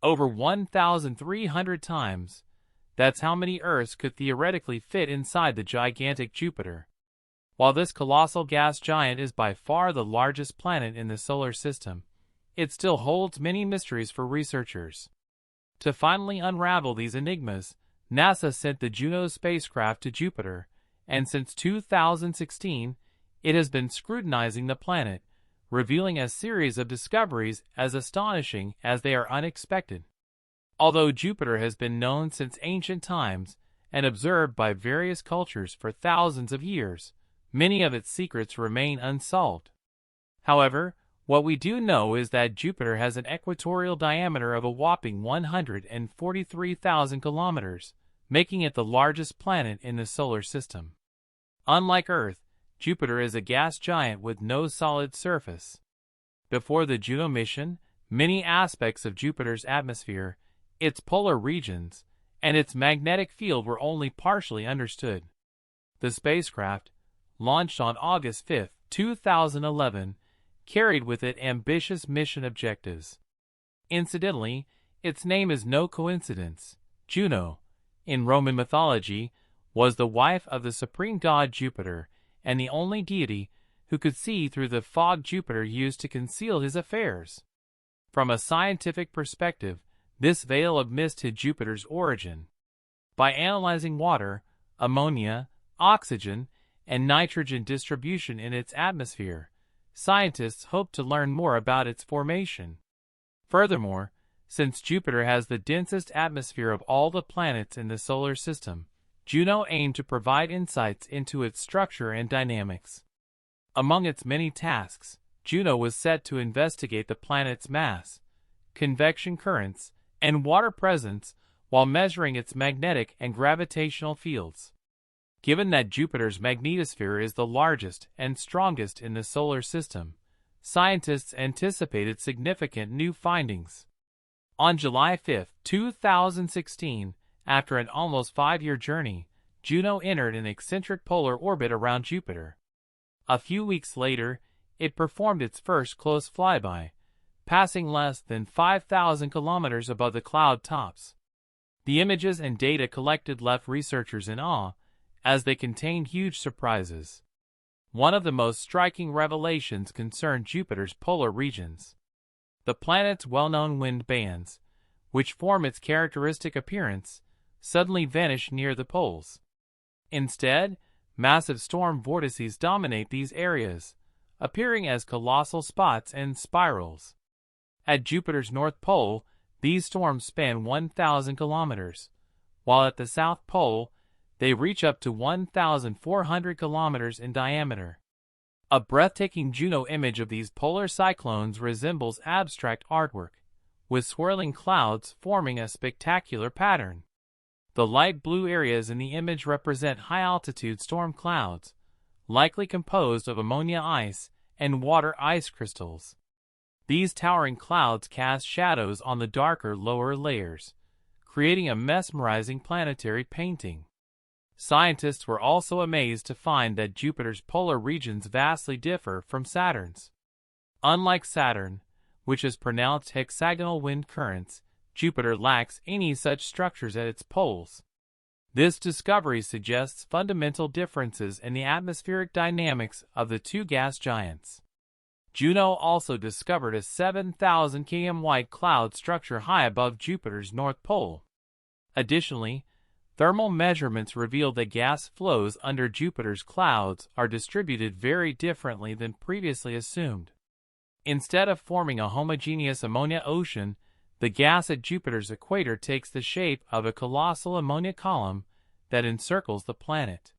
over 1,300 times. That's how many Earths could theoretically fit inside the gigantic Jupiter. While this colossal gas giant is by far the largest planet in the solar system, it still holds many mysteries for researchers. To finally unravel these enigmas, NASA sent the Juno spacecraft to Jupiter, and since 2016, it has been scrutinizing the planet, revealing a series of discoveries as astonishing as they are unexpected. Although Jupiter has been known since ancient times and observed by various cultures for thousands of years, many of its secrets remain unsolved. However, what we do know is that Jupiter has an equatorial diameter of a whopping 143,000 kilometers, making it the largest planet in the solar system. Unlike Earth, Jupiter is a gas giant with no solid surface. Before the Juno mission, many aspects of Jupiter's atmosphere, its polar regions, and its magnetic field were only partially understood. The spacecraft, launched on August 5, 2011, carried with it ambitious mission objectives. Incidentally, its name is no coincidence. Juno, in Roman mythology, was the wife of the supreme god Jupiter, and the only deity who could see through the fog Jupiter used to conceal his affairs. From a scientific perspective, this veil of mist hid Jupiter's origin. By analyzing water, ammonia, oxygen, and nitrogen distribution in its atmosphere, scientists hope to learn more about its formation. Furthermore, since Jupiter has the densest atmosphere of all the planets in the solar system, Juno aimed to provide insights into its structure and dynamics. Among its many tasks, Juno was set to investigate the planet's mass, convection currents, and water presence while measuring its magnetic and gravitational fields. Given that Jupiter's magnetosphere is the largest and strongest in the solar system, scientists anticipated significant new findings. On July 5, 2016, after an almost 5-year journey, Juno entered an eccentric polar orbit around Jupiter. A few weeks later, it performed its first close flyby, passing less than 5,000 kilometers above the cloud tops. The images and data collected left researchers in awe, as they contained huge surprises. One of the most striking revelations concerned Jupiter's polar regions. The planet's well-known wind bands, which form its characteristic appearance, suddenly vanish near the poles. Instead, massive storm vortices dominate these areas, appearing as colossal spots and spirals. At Jupiter's North Pole, these storms span 1,000 kilometers, while at the South Pole, they reach up to 1,400 kilometers in diameter. A breathtaking Juno image of these polar cyclones resembles abstract artwork, with swirling clouds forming a spectacular pattern. The light blue areas in the image represent high-altitude storm clouds, likely composed of ammonia ice and water ice crystals. These towering clouds cast shadows on the darker lower layers, creating a mesmerizing planetary painting. Scientists were also amazed to find that Jupiter's polar regions vastly differ from Saturn's. Unlike Saturn, which has pronounced hexagonal wind currents, Jupiter lacks any such structures at its poles. This discovery suggests fundamental differences in the atmospheric dynamics of the two gas giants. Juno also discovered a 7,000 km wide cloud structure high above Jupiter's North Pole. Additionally, thermal measurements revealed that gas flows under Jupiter's clouds are distributed very differently than previously assumed. Instead of forming a homogeneous ammonia ocean, the gas at Jupiter's equator takes the shape of a colossal ammonia column that encircles the planet.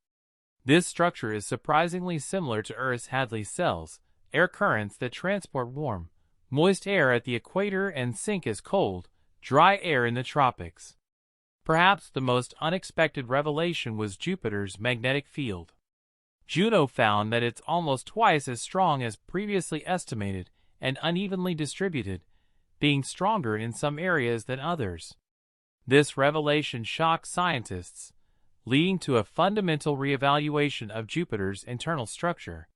This structure is surprisingly similar to Earth's Hadley cells, air currents that transport warm, moist air at the equator and sink as cold, dry air in the tropics. Perhaps the most unexpected revelation was Jupiter's magnetic field. Juno found that it's almost twice as strong as previously estimated and unevenly distributed, being stronger in some areas than others. This revelation shocked scientists, leading to a fundamental reevaluation of Jupiter's internal structure.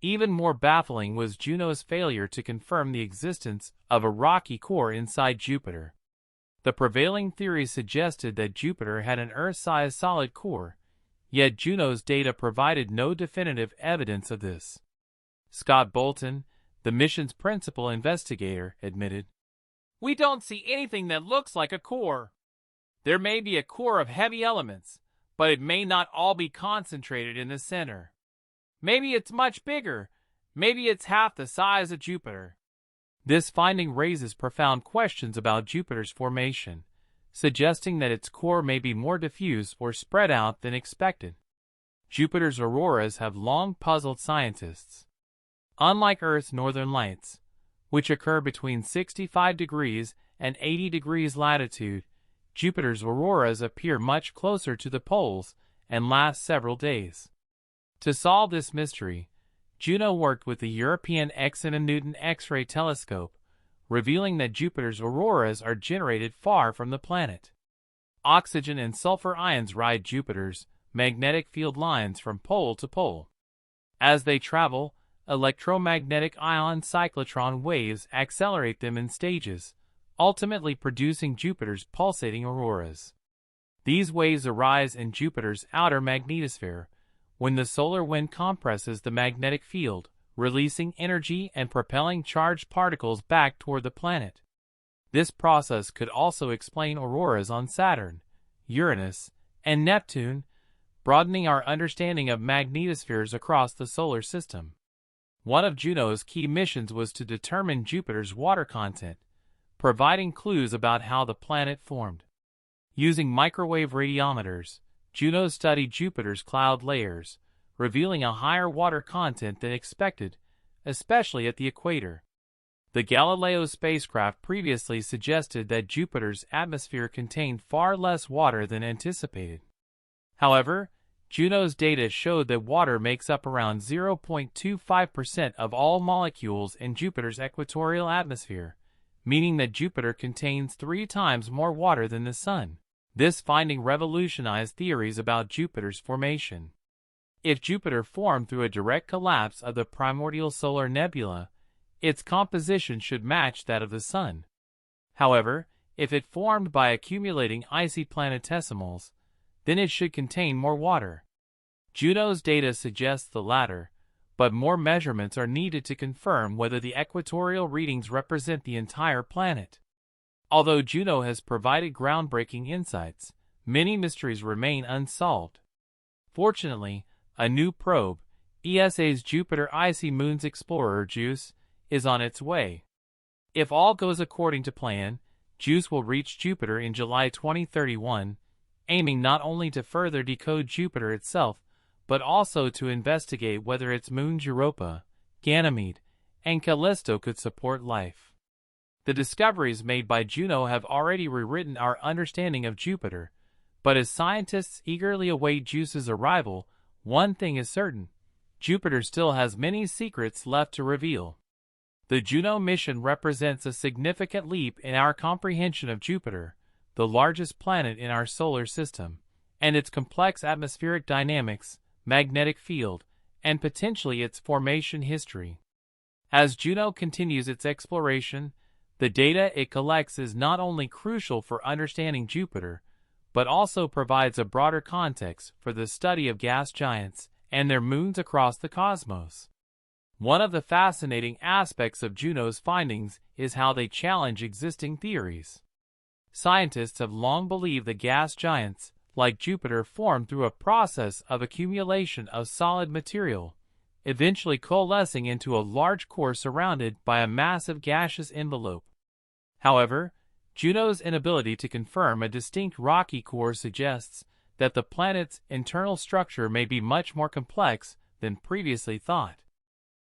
Even more baffling was Juno's failure to confirm the existence of a rocky core inside Jupiter. The prevailing theory suggested that Jupiter had an Earth-sized solid core, yet Juno's data provided no definitive evidence of this. Scott Bolton, the mission's principal investigator, admitted, "We don't see anything that looks like a core. There may be a core of heavy elements, but it may not all be concentrated in the center. Maybe it's much bigger. Maybe it's half the size of Jupiter." This finding raises profound questions about Jupiter's formation, suggesting that its core may be more diffuse or spread out than expected. Jupiter's auroras have long puzzled scientists. Unlike Earth's northern lights, which occur between 65 degrees and 80 degrees latitude, Jupiter's auroras appear much closer to the poles and last several days. To solve this mystery, Juno worked with the European Exton and Newton X-ray telescope, revealing that Jupiter's auroras are generated far from the planet. Oxygen and sulfur ions ride Jupiter's magnetic field lines from pole to pole. As they travel, electromagnetic ion cyclotron waves accelerate them in stages, ultimately producing Jupiter's pulsating auroras. These waves arise in Jupiter's outer magnetosphere, when the solar wind compresses the magnetic field, releasing energy and propelling charged particles back toward the planet. This process could also explain auroras on Saturn, Uranus, and Neptune, broadening our understanding of magnetospheres across the solar system. One of Juno's key missions was to determine Jupiter's water content, providing clues about how the planet formed. Using microwave radiometers, Juno studied Jupiter's cloud layers, revealing a higher water content than expected, especially at the equator. The Galileo spacecraft previously suggested that Jupiter's atmosphere contained far less water than anticipated. However, Juno's data showed that water makes up around 0.25% of all molecules in Jupiter's equatorial atmosphere, meaning that Jupiter contains 3 times more water than the Sun. This finding revolutionized theories about Jupiter's formation. If Jupiter formed through a direct collapse of the primordial solar nebula, its composition should match that of the Sun. However, if it formed by accumulating icy planetesimals, then it should contain more water. Juno's data suggests the latter, but more measurements are needed to confirm whether the equatorial readings represent the entire planet. Although Juno has provided groundbreaking insights, many mysteries remain unsolved. Fortunately, a new probe, ESA's Jupiter Icy Moons Explorer JUICE, is on its way. If all goes according to plan, JUICE will reach Jupiter in July 2031, aiming not only to further decode Jupiter itself, but also to investigate whether its moons Europa, Ganymede, and Callisto could support life. The discoveries made by Juno have already rewritten our understanding of Jupiter, but as scientists eagerly await JUICE's arrival, one thing is certain: Jupiter still has many secrets left to reveal. The Juno mission represents a significant leap in our comprehension of Jupiter, the largest planet in our solar system, and its complex atmospheric dynamics, magnetic field, and potentially its formation history. As Juno continues its exploration, the data it collects is not only crucial for understanding Jupiter, but also provides a broader context for the study of gas giants and their moons across the cosmos. One of the fascinating aspects of Juno's findings is how they challenge existing theories. Scientists have long believed that gas giants, like Jupiter, formed through a process of accumulation of solid material, eventually coalescing into a large core surrounded by a massive gaseous envelope. However, Juno's inability to confirm a distinct rocky core suggests that the planet's internal structure may be much more complex than previously thought.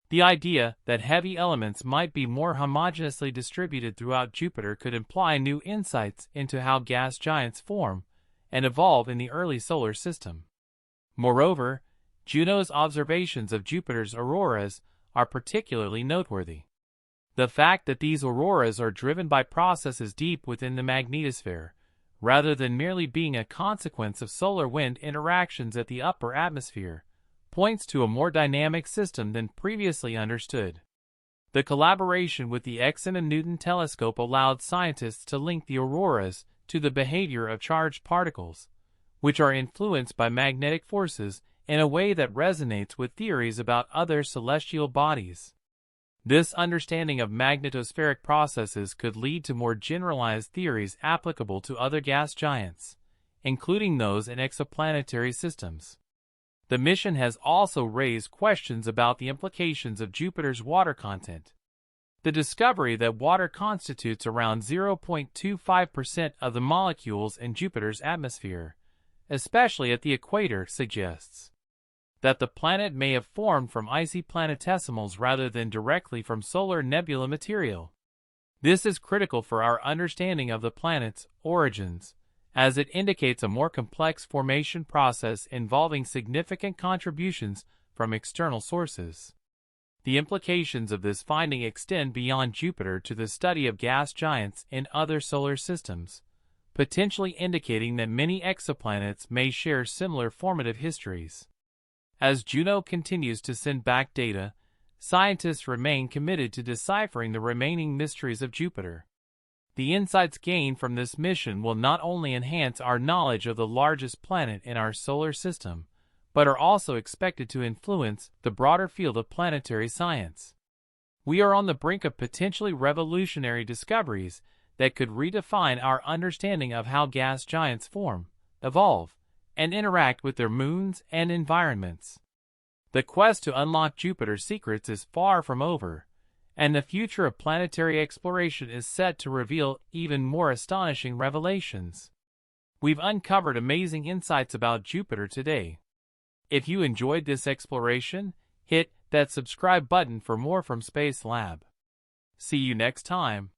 The idea that heavy elements might be more homogeneously distributed throughout Jupiter could imply new insights into how gas giants form and evolve in the early solar system. Moreover, Juno's observations of Jupiter's auroras are particularly noteworthy. The fact that these auroras are driven by processes deep within the magnetosphere, rather than merely being a consequence of solar wind interactions at the upper atmosphere, points to a more dynamic system than previously understood. The collaboration with the Exon and Newton telescope allowed scientists to link the auroras to the behavior of charged particles, which are influenced by magnetic forces in a way that resonates with theories about other celestial bodies. This understanding of magnetospheric processes could lead to more generalized theories applicable to other gas giants, including those in exoplanetary systems. The mission has also raised questions about the implications of Jupiter's water content. The discovery that water constitutes around 0.25% of the molecules in Jupiter's atmosphere, especially at the equator, suggests that the planet may have formed from icy planetesimals rather than directly from solar nebula material. This is critical for our understanding of the planet's origins, as it indicates a more complex formation process involving significant contributions from external sources. The implications of this finding extend beyond Jupiter to the study of gas giants in other solar systems, potentially indicating that many exoplanets may share similar formative histories. As Juno continues to send back data, scientists remain committed to deciphering the remaining mysteries of Jupiter. The insights gained from this mission will not only enhance our knowledge of the largest planet in our solar system, but are also expected to influence the broader field of planetary science. We are on the brink of potentially revolutionary discoveries that could redefine our understanding of how gas giants form, evolve, and interact with their moons and environments. The quest to unlock Jupiter's secrets is far from over, and the future of planetary exploration is set to reveal even more astonishing revelations. We've uncovered amazing insights about Jupiter today. If you enjoyed this exploration, hit that subscribe button for more from Space Lab. See you next time.